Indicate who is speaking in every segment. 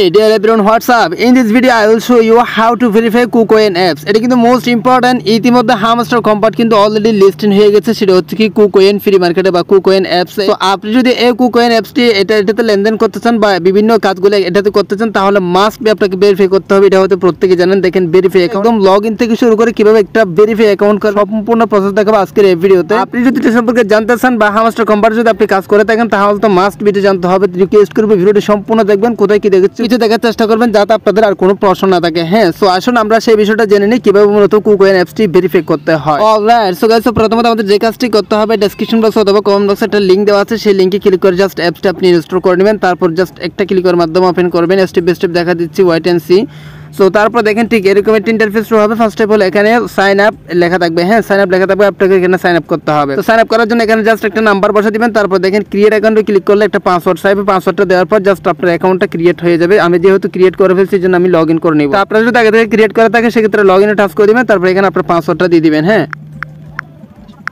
Speaker 1: Hey dear everyone, what's up? In this video I will show you how to verify KuCoin apps. এটা কিন্তু most important. ইতিমধ্যে hamster কম্পার্ট কিন্তু already listed হয়ে গেছে, সেটা হচ্ছে কি KuCoin ফ্রি মার্কেটে বা KuCoin অ্যাপস। তো আপনি যদি এই KuCoin অ্যাপসটি এটাতে লেনদেন করতে চান বা বিভিন্ন কাজগুলো এটাতে করতে চান, তাহলে মাস্ট বি আপনাকে ভেরিফাই করতে হবে। এটা হয়তো প্রত্যেকে জানেন। দেখেন ভেরিফাই অ্যাকাউন্ট একদম লগ ইন থেকে শুরু করে কিভাবে একটা ভেরিফাই অ্যাকাউন্ট করা সম্পূর্ণ প্রসেস দেখাবো আজকের এই ভিডিওতে। আপনি যদি এটা সম্পর্কে জানতে চান বা হামস্টার কম্পার্ট যদি আপনি কাজ করে থাকেন, তাহলে তো মাস্ট বি জানতে হবে। রিকোয়েস্ট করবো ভিডিওটি সম্পূর্ণ দেখবেন, কোথায় কি দেখেছি কিছু দেখার চেষ্টা করবেন যাতে আপনাদের আর কোনো প্রশ্ন না থাকে। হ্যাঁ, সো আসুন আমরা সেই বিষয়টা জেনে নিই কিভাবে মূলত KuCoin অ্যাপসটি ভেরিফাই করতে হয়। অলরাইট, সো গাইস, প্রথমত আমাদের যে কাজটি করতে হবে, ডেসক্রিপশন বক্স অথবা কমেন্ট বক্সে একটা লিংক দেওয়া আছে, সেই লিংকে ক্লিক করে জাস্ট অ্যাপসটা আপনি ইনস্টল করে নেবেন। তারপর জাস্ট একটা ক্লিকের মাধ্যমে ওপেন করবেন। স্টেপ বাই স্টেপ দেখা দিচ্ছি, ওয়েট এন্ড সি। সো তারপর দেখেন ঠিক এরকম একটা ইন্টারফেস শুরু হবে। ফার্স্ট অফ অল এখানে সাইন আপ লেখা থাকবে। হ্যাঁ, সাইন আপ লেখা থাকবে, আপনাকে এখানে সাইন আপ করতে হবে। তো সাইন আপ করার জন্য এখানে জাস্ট একটা নাম্বার বসে দিবেন। তারপর দেখেন ক্রিয়েট অ্যাকাউন্টে ক্লিক করলে একটা পাসওয়ার্ড চাইবে। পাসওয়ার্ডটা দেওয়ার পর জাস্ট আপনার অ্যাকাউন্টটা ক্রিয়েট হয়ে যাবে। আমি যেহেতু ক্রিয়েট করে ফেলছি, এই জন্য আমি লগ ইন করে নিব। আপনারা যদি আগে থেকে ক্রিয়েট করে থাকে, সেক্ষেত্রে লগ ইনে টাচ করে দিবেন। তারপর এখানে আপনার পাসওয়ার্ডটা দিয়ে দিবেন। হ্যাঁ,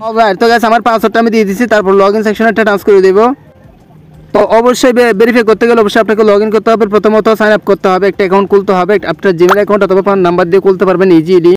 Speaker 1: অলরাইট, তো গাইস আমার পাসওয়ার্ডটা আমি দিয়ে দিচ্ছি। তারপর লগ ইন সেকশনে একটা টাচ করে দেবো। তো অবশ্যই ভেরিফাই করতে গেলে অবশ্যই আপনাকে লগ ইন করতে হবে। প্রথমত সাইন আপ করতে হবে, একটা অ্যাকাউন্ট খুলতে হবে। আপনার জিমেল অ্যাকাউন্ট অথবা ফোন নাম্বার দিয়ে খুলতে পারবেন ইজিলি।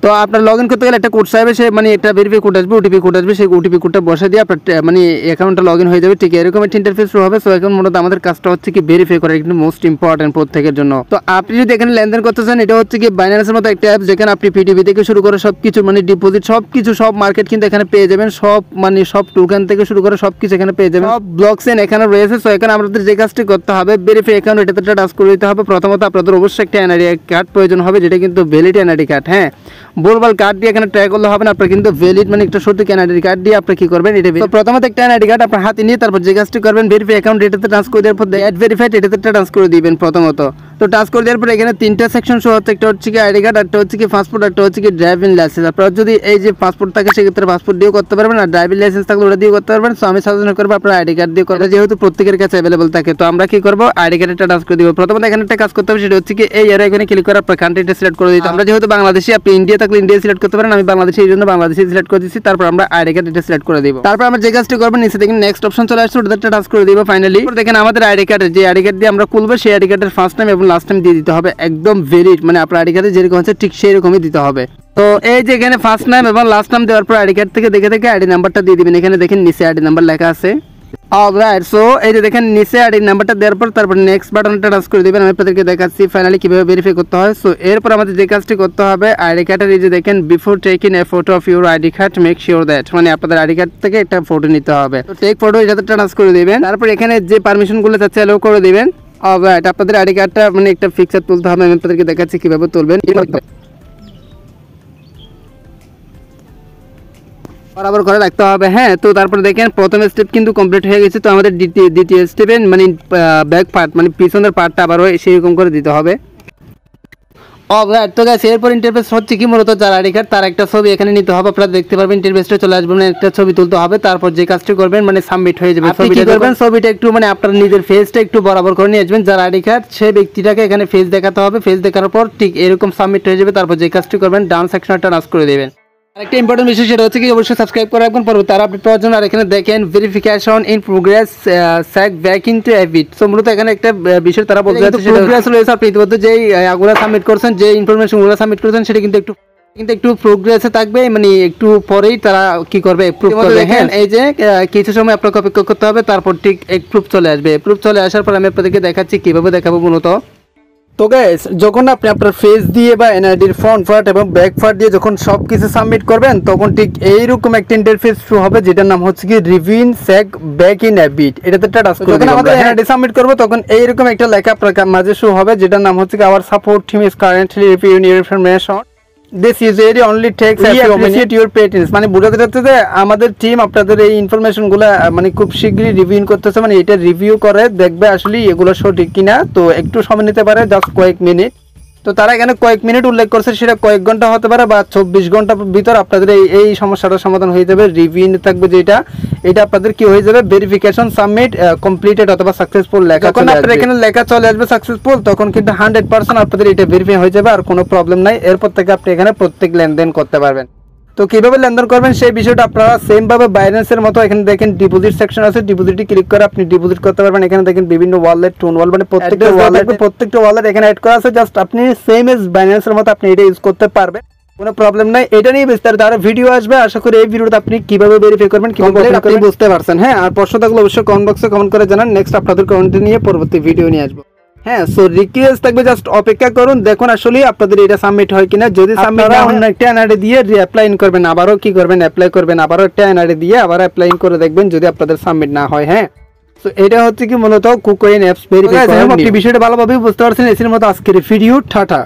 Speaker 1: তো আপনার লগ ইন করতে গেলে একটা কোড চাইবে, সে মানে একটা ভেরিফাই কোড আসবে, ওটিপি কোড আসবে। সেই ওটিপি কোডটা বসে দিয়ে আপনার মানে অ্যাকাউন্টটা লগ ইন হয়ে যাবে। ঠিক এরকম একটা ইন্টারফেস শুরু হবে। সো এখন মূলত আমাদের কাজটা হচ্ছে কি ভেরিফাই করা, কিন্তু মোস্ট ইম্পর্টেন্ট প্রত্যেকের জন্য। তো আপনি যদি এখানে লেনদেন করতে চান, এটা হচ্ছে কি বাইন্যান্সের মতো একটা অ্যাপ, যেখানে আপনি পিটিভি থেকে শুরু করে সবকিছু মানে ডিপোজিট সবকিছু সব মার্কেট কিন্তু এখানে পেয়ে যাবেন। সব মানে সব টোকেন থেকে শুরু করে সবকিছু এখানে পেয়ে যাবেন। সব ব্লকচেন এখানে রয়েছে। সো এখানে আমাদের যে কাজটি করতে হবে, ভেরিফাই অ্যাকাউন্ট এটাতে টাচ করে দিতে হবে। প্রথমত আপনাদের অবশ্যই একটা এনআইডি কার্ড প্রয়োজন হবে, যেটা কিন্তু ভ্যালিড এনআইডি কার্ড। হ্যাঁ, ভুলভাল কার্ড দিয়ে এখানে ট্রাই করলে হবে না। আপনার কিন্তু ভ্যালিড মানে একটা সঠিক এনআইডি কার্ড দিয়ে আপনি কি করবেন, এটা প্রথমত একটা এনআইডি কার্ড আপনার হাতে নিয়ে তারপর যে কাজটি করবেন, ভেরিফাই অ্যাকাউন্ট এটাতে টাচ করে দেওয়ার পর অ্যাড ভেরিফাইড এটাতে টাচ করে দিবেন প্রথমত। তো টাচ করে দেওয়ার পর এখানে তিনটা সেকশন শো হচ্ছে, একটা হচ্ছে কি আইডি কার্ড, একটা হচ্ছে কি পাসপোর্ট, একটা হচ্ছে কি ড্রাইভিং লাইসেন্স। আপনারা যদি এই যে পাসপোর্ট থাকে, সেক্ষেত্রে পাসপোর্ট দিয়েও করতে পারবেন, আর ড্রাইভিং লাইসেন্স থাকলে ওটা দিয়েও করতে পারবেন। সো আমি সাজেশন করবো আপনার আইডি কার্ড দিয়ে করতে, যেহেতু প্রত্যেকের কাছে অ্যাভেলেবল থাকে। তো আমরা কি করবো, আইডি কার্ডটা টাচ করে দিব। প্রথমত এখানে একটা কাজ করতে হবে, সেটা হচ্ছে কি এই এখানে ক্লিক করে আপনার কান্ট্রিটা সিলেক্ট করে দিতে। আমরা যেহেতু বাংলাদেশি, আপনি ইন্ডিয়া থাকলে ইন্ডিয়া সিলেক্ট করতে পারেন। আমি বাংলাদেশি, এই জন্য বাংলাদেশি সিলেক্ট করে দিচ্ছি। তারপর আমরা আইডি কার্ডটা সিলেক্ট করে দিব। তারপর আমরা যে কাজটি করবো, নিচে দেখেন নেক্সট অপশন চলে আসছে, ওটাতে টাচ করে দিব। ফাইনালি দেখেন আমাদের আইডি কার্ডের যে আইডি কার্ড দিয়ে আমরা খুলবো, সেই আইডি কার্ডের ফার্স্ট টাইম এবং লাস্ট টাইম দিয়ে দিতে হবে। একদম ভ্যালিড মানে আপনার আইডি কার্ডে যেরকম হচ্ছে ঠিক সেই রকমই দিতে হবে। তো এই যে এখানে ফার্স্ট নাম এবং লাস্ট নাম দেওয়ার পর আইডি কার্ড থেকে দেখে আইডি নাম্বারটা দিয়ে দিবেন। এখানে দেখেন নিচে আইডি নাম্বার লেখা আছে। অলরাইট, সো এই যে দেখেন নিচে আইডি নাম্বারটা দেওয়ার পর তারপর নেক্সট বাটনটা টাচ করে দিবেন। আমি আপনাদেরকে দেখাচ্ছি ফাইনালি কিভাবে ভেরিফাই করতে হয়। সো এরপর আমাদের যে কাজটি করতে হবে, আইডি কার্ডের এই যে দেখেন before taking a photo of your ID card make sure that, মানে আপনাদের আইডি কার্ড থেকে একটা ফটো নিতে হবে। তো টেক ফটো এটাতে টাচ করে দিবেন। তারপর এখানে যে পারমিশনগুলো চাচ্ছে অ্যালাউ করে দিবেন। অলরাইট, আপনাদের আইডি কার্ডটা মানে একটা পিকচার তুলতে হবে। আমি আপনাদেরকে দেখাচ্ছি কিভাবে তুলবেন। বরাবর করে রাখতে হবে। হ্যাঁ, তো তারপর দেখেন প্রথম স্টেপ কিন্তু কমপ্লিট হয়ে গেছে। তো আমাদের দ্বিতীয় স্টেপে মানে ব্যাক পার্ট মানে পিছনের পার্টটা আবারও সেরকম করে দিতে হবে। অলরাইট, তো গাইস এরপর ইন্টারফেস হচ্ছে কি মূলত যার আইডি কার্ড তার একটা ছবি এখানে নিতে হবে। আপনারা দেখতে পারবেন ইন্টারফেসটা চলে আসবে, মানে একটা ছবি তুলতে হবে। তারপর যে কাজটি করবেন মানে সাবমিট হয়ে যাবে। আপনি কি করবেন, ছবিটা একটু মানে আপনার নিজের ফেসটা একটু বরাবর করে নিয়ে আসবেন। যার আইডি কার্ড সেই ব্যক্তিটাকে এখানে ফেস দেখাতে হবে। ফেস দেখানোর পর ঠিক এরকম সাবমিট হয়ে যাবে। তারপর যে কাজটি করবেন ডান সেকশনটা টাচ করে দেবেন। আরেকটা ইম্পর্টেন্ট বিষয় সেটা হচ্ছে কি অবশ্যই সাবস্ক্রাইব করে রাখবেন পরবর্তী তার আপডেট পাওয়ার জন্য। আর এখানে দেখেন verification in progress sack back into এভিট। সো মূলত এখানে একটা বিষয় তারা বলতে যাচ্ছে, প্রোগ্রেস রয়েছে। আপনি ইতিমধ্যে যেই আগুলা সাবমিট করছেন, যে ইনফরমেশনগুলো সাবমিট করেছেন, সেটা কিন্তু একটু প্রোগ্রেসে থাকবে, মানে একটু পরেই তারা কি করবে, অ্যাপ্রুভ করবে। হ্যাঁ, এই যে কিছু সময় আপনাকে অপেক্ষা করতে হবে, তারপর ঠিক অ্যাপ্রুভ চলে আসবে। অ্যাপ্রুভ চলে আসার পর আমি আপনাদেরকে দেখাচ্ছি কিভাবে দেখাবো মূলত। তো গাইস যখন আপনি আপনার ফেস দিয়ে বা এনআইডির ফ্রন্ট পার্ট এবং ব্যাক পার্ট দিয়ে যখন সব কিছু সাবমিট করবেন, তখন ঠিক এইরকম একটা ইন্টারফেস শো হবে, যেটার নাম হচ্ছে কি review sack back in a bit. এটাতে টাচ করে যখন আমাদের এনআইডি সাবমিট করব, তখন এইরকম একটা লেখা আপনার মাঝে শো হবে, যেটার নাম হচ্ছে কি hour support team is currently reviewing your information. This usually only takes a few minutes. Your patience মানে বুঝাতে চাচ্ছে যে আমাদের টিম আপনাদের এই ইনফরমেশনগুলো মানে খুব শীঘ্রই রিভিউ করতেছে, মানে এটা রিভিউ করে দেখবে আসলে এগুলো সঠিক কিনা। তো একটু সময় নিতে পারে, জাস্ট কয়েক মিনিট। তো তারা এখানে কয়েক মিনিট উল্লেখ করছে, সেটা কয়েক ঘন্টা হতে পারে বা 24 ঘন্টার ভিতর আপনাদের এই সমস্যাটার সমাধান হয়ে যাবে। রিভিউ থাকবে যেটা, এটা আপনাদের কি হয়ে যাবে, ভেরিফিকেশন সাবমিট কমপ্লিটেড অথবা সাকসেসফুল লেখা। যখন আপনাদের এখানে লেখা চলে আসবে সাকসেসফুল, তখন কিন্তু 100% আপনাদের এটা ভেরিফাই হয়ে যাবে, আর কোনো প্রবলেম নাই। এরপর থেকে আপনি এখানে প্রত্যেক লেনদেন করতে পারবেন। তো কিভাবে লেনদেন করবেন সেই বিষয়টা আপনারা সেম ভাবে বাইন্যান্সের মতো এখানে দেখেন ডিপোজিট সেকশন আছে, ডিপোজিটে ক্লিক করে আপনি ডিপোজিট করতে পারবেন। এখানে দেখেন বিভিন্ন ওয়ালেট, টোন ওয়ালেট, মানে প্রত্যেকটা ওয়ালেট এখানে অ্যাড করা আছে। জাস্ট আপনি সেম এজ বাইন্যান্সের মতো আপনি এটা ইউজ করতে পারবেন, কোনো প্রবলেম নাই। এটা নিয়ে বিস্তারিত আরো ভিডিও আসবে, আশা করি এই ভিডিওতে আপনি কিভাবে ভেরিফাই করবেন, কিভাবে আপনি বুঝতে পারছেন। হ্যাঁ, আর প্রশ্ন থাকলে অবশ্যই কমেন্ট বক্সে কমেন্ট করে জানান, নেক্সট আপনাদের কমেন্ট নিয়ে পরবর্তী ভিডিও নিয়ে আসবো। হ্যাঁ, সো রিকোয়েস্ট থাকবে জাস্ট অপেক্ষা করুন, দেখুন আসলে আপনাদের এটা সাবমিট হয় কিনা। যদি সাবমিট না হয় অন্য একটা এনআইডি দিয়ে রিঅ্যাপ্লাই করবেন, আবারও কি করবেন, অ্যাপ্লাই করবেন, আবারও একটা এনআইডি দিয়ে আবার অ্যাপ্লাই করে দেখবেন যদি আপনাদের সাবমিট না হয়। হ্যাঁ, তো এটা হচ্ছে কি মূলত কুকয়েন অ্যাপস ভেরিফাই করার বিষয়টা ভালোভাবে বুঝতে পারছেন। এসির মতো আজকের ভিডিও, টাটা।